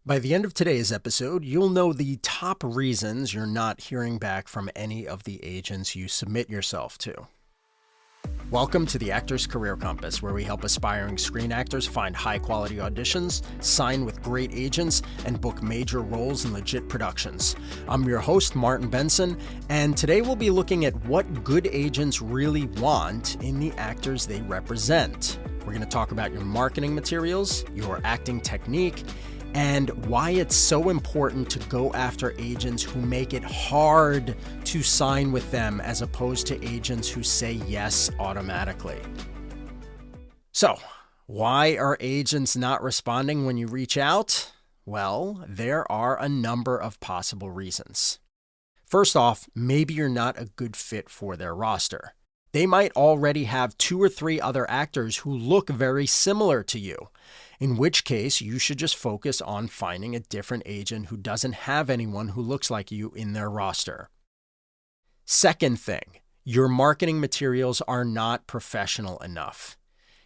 By the end of today's episode, you'll know the top reasons you're not hearing back from any of the agents you submit yourself to. Welcome to the Actors Career Compass, where we help aspiring screen actors find high-quality auditions, sign with great agents, and book major roles in legit productions. I'm your host, Martin Benson, and today we'll be looking at what good agents really want in the actors they represent. We're going to talk about your marketing materials, your acting technique, and why it's so important to go after agents who make it hard to sign with them as opposed to agents who say yes automatically. So, why are agents not responding when you reach out? Well, there are a number of possible reasons. First off, maybe you're not a good fit for their roster. They might already have 2 or 3 other actors who look very similar to you, in which case you should just focus on finding a different agent who doesn't have anyone who looks like you in their roster. Second thing, your marketing materials are not professional enough.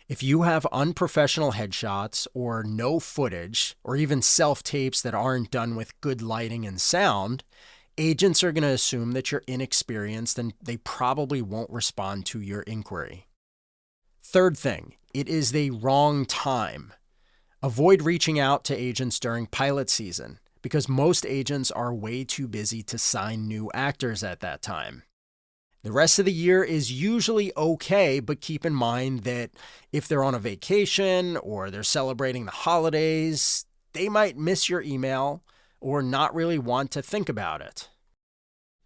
If you have unprofessional headshots or no footage, or even self-tapes that aren't done with good lighting and sound, agents are going to assume that you're inexperienced and they probably won't respond to your inquiry. Third thing, it is the wrong time. Avoid reaching out to agents during pilot season because most agents are way too busy to sign new actors at that time. The rest of the year is usually okay, but keep in mind that if they're on a vacation or they're celebrating the holidays, they might miss your email or not really want to think about it.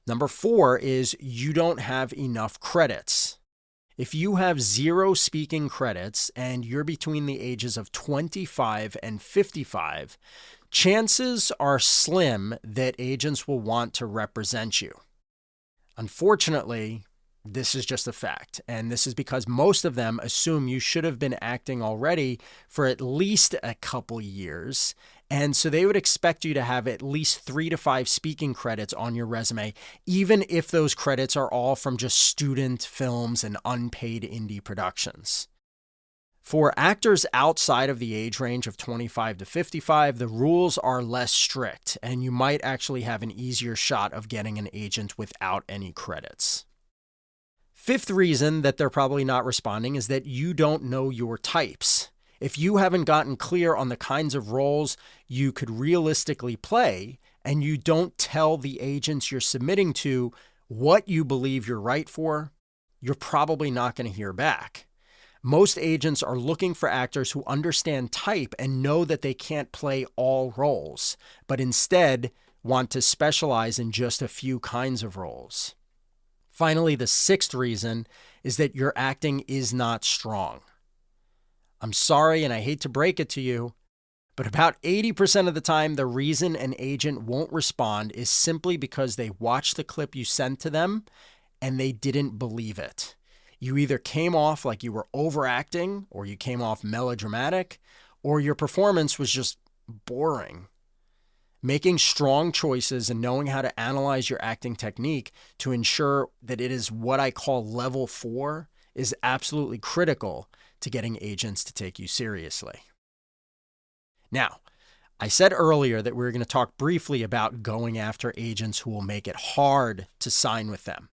Number 4 is you don't have enough credits. If you have 0 speaking credits and you're between the ages of 25 and 55, chances are slim that agents will want to represent you. Unfortunately, this is just a fact, and this is because most of them assume you should have been acting already for at least a couple years, and so they would expect you to have at least 3 to 5 speaking credits on your resume, even if those credits are all from just student films and unpaid indie productions. For actors outside of the age range of 25 to 55, the rules are less strict, and you might actually have an easier shot of getting an agent without any credits. Fifth reason that they're probably not responding is that you don't know your types. If you haven't gotten clear on the kinds of roles you could realistically play, and you don't tell the agents you're submitting to what you believe you're right for, you're probably not going to hear back. Most agents are looking for actors who understand type and know that they can't play all roles, but instead want to specialize in just a few kinds of roles. Finally, the 6th reason is that your acting is not strong. I'm sorry, and I hate to break it to you, but about 80% of the time, the reason an agent won't respond is simply because they watched the clip you sent to them and they didn't believe it. You either came off like you were overacting, or you came off melodramatic, or your performance was just boring. Making strong choices and knowing how to analyze your acting technique to ensure that it is what I call level 4 is absolutely critical to getting agents to take you seriously. Now, I said earlier that we were going to talk briefly about going after agents who will make it hard to sign with them.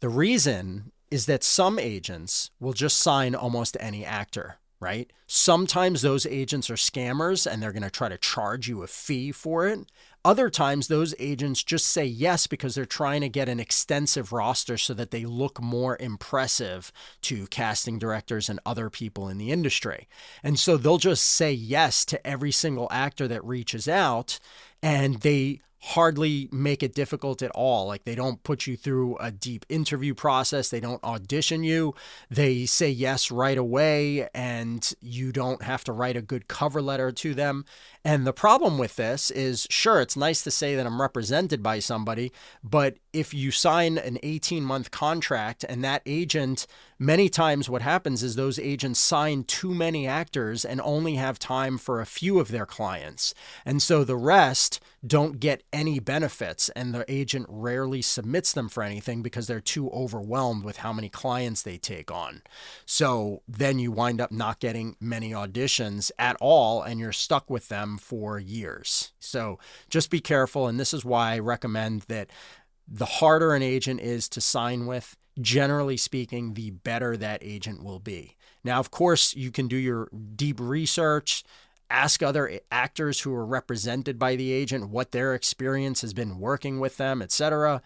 The reason is that some agents will just sign almost any actor, right? Sometimes those agents are scammers and they're going to try to charge you a fee for it. Other times those agents just say yes because they're trying to get an extensive roster so that they look more impressive to casting directors and other people in the industry. And so they'll just say yes to every single actor that reaches out, and they hardly make it difficult at all. Like, they don't put you through a deep interview process. They don't audition you. They say yes right away, and you don't have to write a good cover letter to them. And the problem with this is, sure, it's nice to say that I'm represented by somebody, but if you sign an 18-month contract and that agent many times what happens is those agents sign too many actors and only have time for a few of their clients. And so the rest don't get any benefits, and the agent rarely submits them for anything because they're too overwhelmed with how many clients they take on. So then you wind up not getting many auditions at all, and you're stuck with them for years. So just be careful. And this is why I recommend that the harder an agent is to sign with, generally speaking, the better that agent will be. Now, of course, you can do your deep research, ask other actors who are represented by the agent what their experience has been working with them, etc.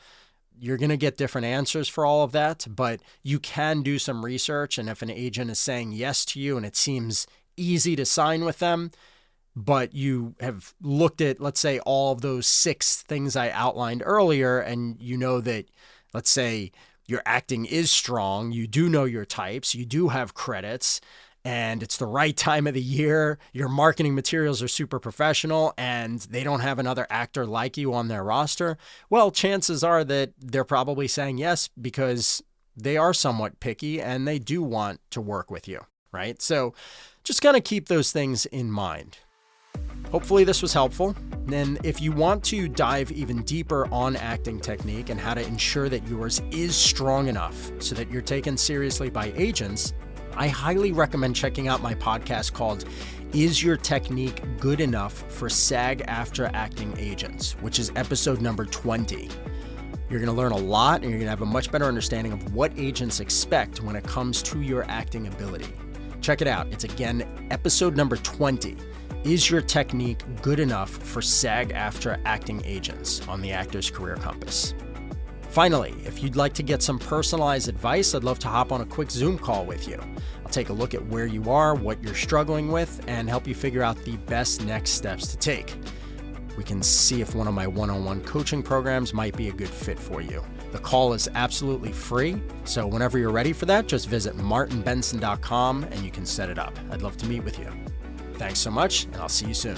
You're going to get different answers for all of that, but you can do some research. And if an agent is saying yes to you and it seems easy to sign with them, but you have looked at, let's say, all of those 6 things I outlined earlier, and you know that, let's say, your acting is strong, you do know your types, you do have credits, and it's the right time of the year, your marketing materials are super professional, and they don't have another actor like you on their roster, well, chances are that they're probably saying yes because they are somewhat picky and they do want to work with you, right? So just kind of keep those things in mind. Hopefully this was helpful. And if you want to dive even deeper on acting technique and how to ensure that yours is strong enough so that you're taken seriously by agents, I highly recommend checking out my podcast called Is Your Technique Good Enough for SAG-AFTRA Acting Agents, which is episode number 20. You're going to learn a lot, and you're going to have a much better understanding of what agents expect when it comes to your acting ability. Check it out. It's, again, episode number 20. Is your technique good enough for SAG-AFTRA acting agents on the Actors Career Compass? Finally, if you'd like to get some personalized advice, I'd love to hop on a quick Zoom call with you. I'll take a look at where you are, what you're struggling with, and help you figure out the best next steps to take. We can see if one of my one-on-one coaching programs might be a good fit for you. The call is absolutely free, so whenever you're ready for that, just visit martinbenson.com and you can set it up. I'd love to meet with you. Thanks so much, and I'll see you soon.